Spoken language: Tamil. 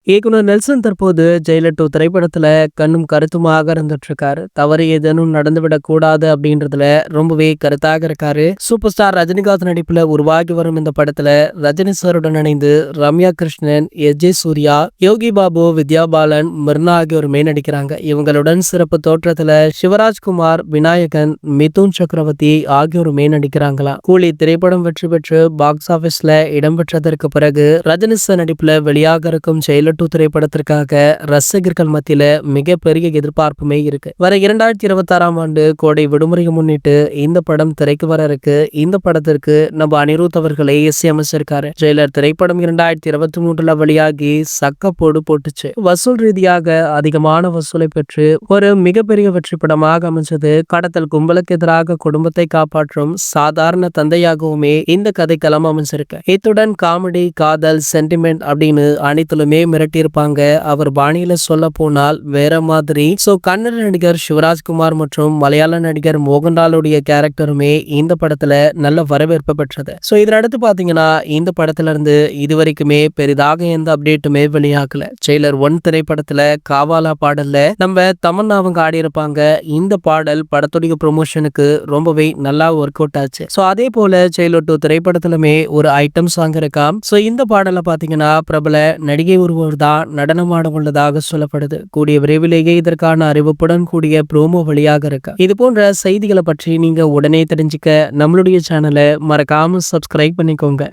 இயக்குனர் நெல்சன் தற்போது ஜெயிலர் 2 திரைப்படத்துல கண்ணும் கருத்துமாக இருந்துட்டு இருக்காரு. தவறு ஏதேனும் நடந்துவிடக் கூடாது அப்படின்றதுல ரொம்பவே கருத்தாக இருக்காரு. சூப்பர் ஸ்டார் ரஜினிகாந்த் நடிப்புல உருவாகி வரும் இந்த படத்துல ரஜினி சாருடன் இணைந்து ரம்யா கிருஷ்ணன், எஸ்.ஜே. சூர்யா, யோகி பாபு, வித்யா பாலன், மிர்னா ஆகியோருமே நடிக்கிறாங்க. இவங்களுடன் சிறப்பு தோற்றத்துல சிவராஜ்குமார், விநாயகன், மிதுன் சக்கரவர்த்தி ஆகியோருமே நடிக்கிறாங்களாம். கூலி திரைப்படம் வெற்றி பெற்று பாக்ஸ் ஆபீஸ்ல இடம்பெற்றதற்கு பிறகு ரஜினி சார் நடிப்புல வெளியாக இருக்கும் ஜெயிலர் 2 திரைப்படத்திற்காக ரசிகர்கள் மத்தியில மிகப்பெரிய எதிர்பார்ப்புமே இருக்கு. வர 2026ஆம் ஆண்டு கோடை விடுமுறையை முன்னிட்டு இந்த படம் திரைக்கு வர இருக்கு. இந்த படத்திற்கு நம்ம அனிருத் அவர்களே இசையமைச்சிருக்காரு. ஜெயிலர் திரைப்படம் 2023ல வெளியாகி சக்கப்போடு போட்டுச்சு. வசூல் ரீதியாக அதிகமான வசூலை பெற்று ஒரு மிகப்பெரிய வெற்றி படமாக அமைஞ்சது. கடத்தல் கும்பலுக்கு எதிராக குடும்பத்தை காப்பாற்றும் சாதாரண தந்தையாகவுமே இந்த கதைக்களம் அமைஞ்சிருக்கு. இத்துடன் காமெடி, காதல், சென்டிமெண்ட் அப்படின்னு அனைத்திலுமே மிரட்டியிருப்பாங்க. அவர் பாணியில சொல்ல போனால் வேற மாதிரி. கன்னட நடிகர் சிவராஜ்குமார் மற்றும் மலையாள நடிகர் மோகன்லாலுடைய கேரக்டருமே இந்த படத்துல நல்ல வரவேற்பு பெற்றது. இதனடுத்து பாத்தீங்கன்னா இந்த படத்துல இருந்து இதுவரைக்குமே பெரிதாக எந்த அப்டேட்டுமே வெளியாகல. ஜெயிலர் 1 திரைப்படத்துல காவாலா பாடல்ல நம்ம தமன்னா அவங்க ஆடி இருப்பாங்க. இந்த பாடல் படத்துடைய ப்ரொமோஷனுக்கு ரொம்பவே நல்லா ஒர்க் அவுட் ஆச்சு. அதே போல ஜெயிலர் 2 திரைப்படத்திலுமே ஒரு ஐட்டம் சாங் இருக்காம். இந்த பாடல பாத்தீங்கன்னா பிரபல நடிகை ஒருவர் தான் நடனமாட உள்ளதாக சொல்லப்படுது. கூடிய விரைவிலேயே இதற்கான அறிவிப்புடன் கூடிய ப்ரோமோ வெளியாக இருக்கு. இது போன்ற செய்திகளை பற்றி நீங்க உடனே தெரிஞ்சுக்க நம்மளுடைய சேனலை மறக்காம சப்ஸ்கிரைப் பண்ணிக்கோங்க.